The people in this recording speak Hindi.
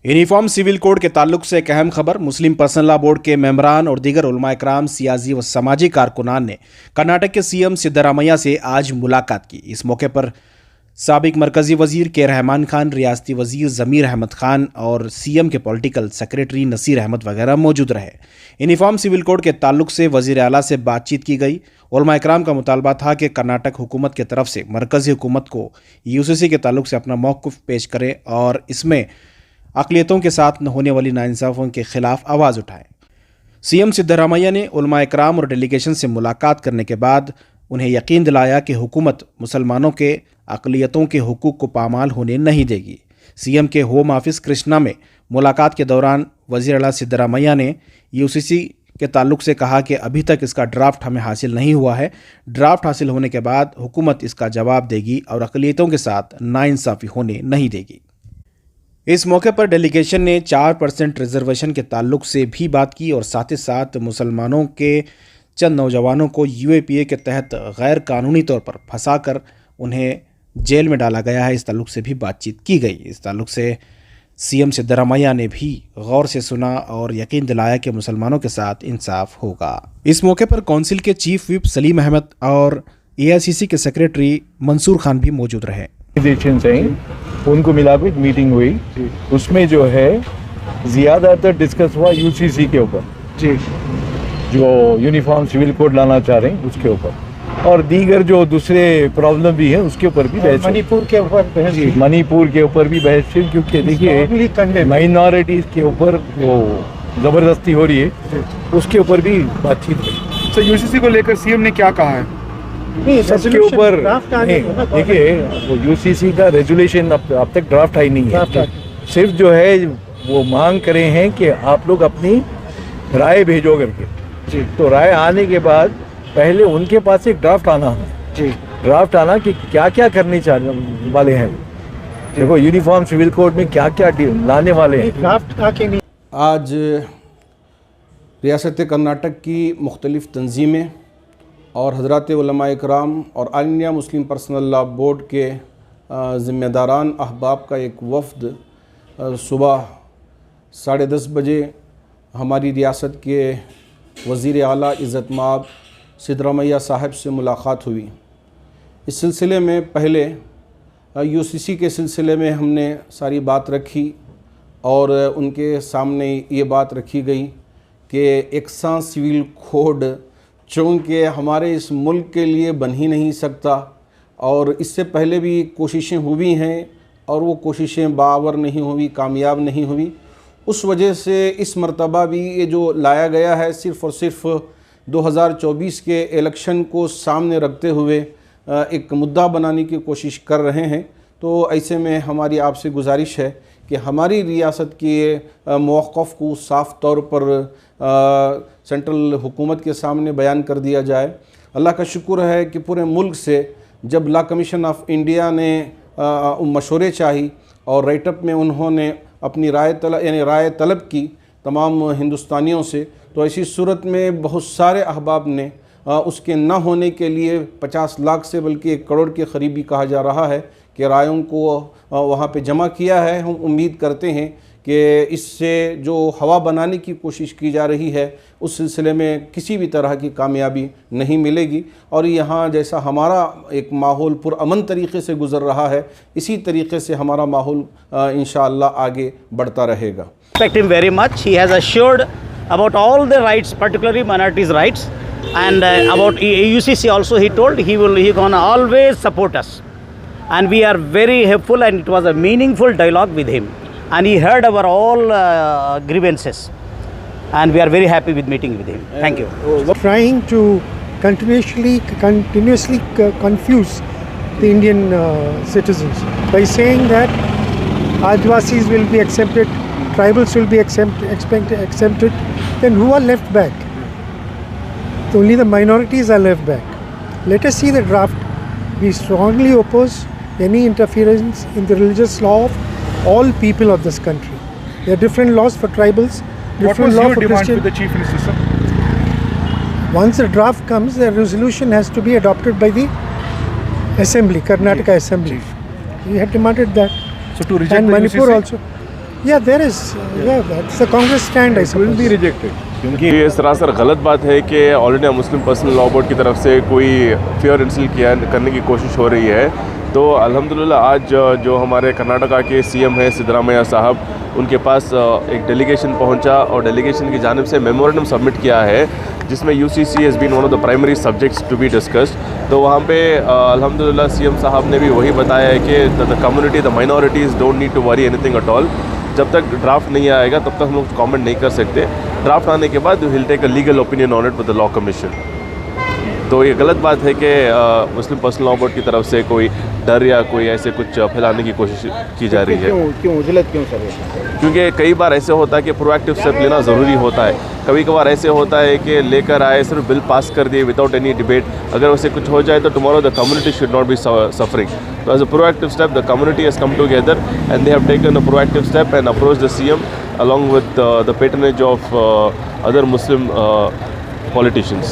यूनिफॉर्म सिविल कोड के ताल्लुक से एक अहम खबर। मुस्लिम पर्सनल लॉ बोर्ड के मेंबरान और दीगर उलमा इकराम, सियासी व समाजी कारकुनान ने कर्नाटक के सीएम सिद्धरामैया से आज मुलाकात की। इस मौके पर साबिक मरकजी वजीर के रहमान खान, रियासती वजीर ज़मीर अहमद खान और सीएम के पॉलिटिकल सेक्रेटरी नसीर अहमद वगैरह मौजूद रहे। यूनिफॉर्म सिविल कोड के ताल्लुक से वजीर आला से बातचीत की गई। उलमा इकराम का मुतालबा था कि कर्नाटक हुकूमत की तरफ से मरकजी हुकूमत को यूसीसी के ताल्लुक से अपना मौक़िफ़ पेश करे और इसमें अक़लियतों के साथ न होने वाली नाइंसाफ़ियों के ख़िलाफ़ आवाज़ उठाए। सीएम सिद्धरामैया ने उलमा इकराम और डेलीगेशन से मुलाकात करने के बाद उन्हें यकीन दिलाया कि हुकूमत मुसलमानों के अक़लियतों के हुकूक को पामाल होने नहीं देगी। सीएम के होम ऑफिस कृष्णा में मुलाकात के दौरान वज़ीर आला सिद्धरामैया ने यूसीसी के ताल्लुक से कहा कि अभी तक इसका ड्राफ्ट हमें हासिल नहीं हुआ है। ड्राफ्ट हासिल होने के बाद हुकूमत इसका जवाब देगी और अक़लियतों के साथ नाइंसाफ़ी होने नहीं देगी। इस मौके पर डेलीगेशन ने 4% रिजर्वेशन के ताल्लुक से भी बात की और साथ ही साथ मुसलमानों के चंद नौजवानों को यूएपीए के तहत गैर कानूनी तौर पर फंसाकर उन्हें जेल में डाला गया है, इस ताल्लुक से भी बातचीत की गई। इस ताल्लुक से सीएम सिद्धरामैया ने भी गौर से सुना और यकीन दिलाया कि मुसलमानों के साथ इंसाफ होगा। इस मौके पर कौंसिल के चीफ व्हिप सलीम अहमद और एआईसीसी के सेक्रेटरी मंसूर खान भी मौजूद रहे। उनको मिला भी मीटिंग हुई, उसमें जो है ज़्यादातर डिस्कस हुआ यूसीसी के ऊपर जी, जो यूनिफॉर्म सिविल कोड लाना चाह रहे हैं उसके ऊपर, और दीगर जो दूसरे प्रॉब्लम भी है उसके ऊपर भी बहस, मणिपुर के ऊपर भी बहस थी, क्योंकि देखिए माइनॉरिटीज़ के ऊपर वो ज़बरदस्ती हो रही है, उसके ऊपर भी बातचीत हुई। तो यूसीसी को लेकर सीएम ने क्या कहा है? सबके ऊपर देखिए, वो यूसीसी का रेजुलेशन अब तक ड्राफ्ट आई नहीं है। सिर्फ जो है वो मांग करे हैं कि आप लोग अपनी राय भेजो करके, तो राय आने के बाद पहले उनके पास एक ड्राफ्ट आना है, ड्राफ्ट आना कि क्या क्या करने चाहने वाले हैं। देखो यूनिफॉर्म सिविल कोड में क्या क्या लाने वाले हैं। ड्राफ्ट आके नहीं। आज रियासत कर्नाटक की मुख्तलिफ़ तंजीमें और हज़रात उलमा इकराम और all India Muslim personal law board के ज़िम्मेदारान अहबाब का एक वफ़द सुबह 10:30 बजे हमारी रियासत के वज़ीर आला इज़्ज़त माब सिद्धरामैया साहब से मुलाकात हुई। इस सिलसिले में पहले यूसीसी के सिलसिले में हमने सारी बात रखी और उनके सामने ये बात रखी गई कि एकसां सिविल कोड चूँकि हमारे इस मुल्क के लिए बन ही नहीं सकता, और इससे पहले भी कोशिशें हुई हैं और वो कोशिशें बावर नहीं हुई, कामयाब नहीं हुई। उस वजह से इस मर्तबा भी ये जो लाया गया है सिर्फ़ और सिर्फ 2024 के इलेक्शन को सामने रखते हुए एक मुद्दा बनाने की कोशिश कर रहे हैं। तो ऐसे में हमारी आपसे गुजारिश है कि हमारी रियासत के मौक़िफ़ को साफ़ तौर पर सेंट्रल हुकूमत के सामने बयान कर दिया जाए। अल्लाह का शुक्र है कि पूरे मुल्क से जब लॉ कमीशन ऑफ इंडिया ने मशवरे चाही और राइटअप में उन्होंने अपनी राय तलब की तमाम हिंदुस्तानियों से, तो ऐसी सूरत में बहुत सारे अहबाब ने उसके न होने के लिए 50 लाख से बल्कि 1 करोड़ के करीब भी कहा जा रहा है कि रायों को वहाँ पे जमा किया है। हम उम्मीद करते हैं कि इससे जो हवा बनाने की कोशिश की जा रही है उस सिलसिले में किसी भी तरह की कामयाबी नहीं मिलेगी, और यहाँ जैसा हमारा एक माहौल पुरअमन तरीक़े से गुज़र रहा है, इसी तरीक़े से हमारा माहौल इंशाअल्लाह आगे बढ़ता रहेगा। Respect him very much. He has assured about all the rights, particularly minorities' rights, and about UCC also. He told he gonna always support us, and we are very helpful. And it was a meaningful dialogue with him, and he heard our all grievances, and we are very happy with meeting with him. Thank you. Trying to continuously confuse the Indian citizens by saying that Adivasis will be accepted, tribals will be exempted, then who are left back? Only the minorities are left back. Let us see the draft. We strongly oppose any interference in the religious law of all people of this country. There are different laws for tribals, different laws for Christian. What was your demand with the Chief Minister, sir? Once the draft comes, the resolution has to be adopted by the Assembly, Karnataka Assembly. We had demanded that. So to reject and the Manipur UCC? also. Yeah, there is. Yeah, that's the Congress stand, I suppose. will be rejected. क्योंकि ये सरासर गलत बात है कि all India Muslim personal law board की तरफ से कोई फेयर इंस्टिल किया करने की कोशिश हो रही है। तो अल्हम्दुलिल्लाह आज जो हमारे कर्नाटका के सीएम हैं सिद्धरामैया साहब, उनके पास एक डेलीगेशन पहुंचा और डेलीगेशन की जानिब से मेमोरेंडम सबमिट किया है जिसमें UCC has been one of the primary subjects to be discussed. तो वहाँ पे अल्हम्दुलिल्लाह सीएम साहब ने भी वही बताया है कि the community, the minorities don't need to worry anything at all. जब तक ड्राफ्ट नहीं आएगा तब तक हम लोग कमेंट नहीं कर सकते। ड्राफ्ट आने के बाद will take a legal opinion on it with the Law Commission. तो ये गलत बात है कि मुस्लिम पर्सनल लॉ बोर्ड की तरफ से कोई डर या कोई ऐसे कुछ फैलाने की कोशिश की जा रही है। क्यों उजलत क्यों सर? क्योंकि कई बार ऐसे होता है कि प्रोएक्टिव स्टेप लेना ज़रूरी होता है। कभी कभार ऐसे होता है कि लेकर आए, सिर्फ बिल पास कर दिए विदाउट एनी डिबेट, अगर वैसे कुछ हो जाए तो tomorrow the community should not be suffering. तो as a proactive step the community has come together and they have taken a proactive step and approach the CM along with the patronage of other Muslim politicians.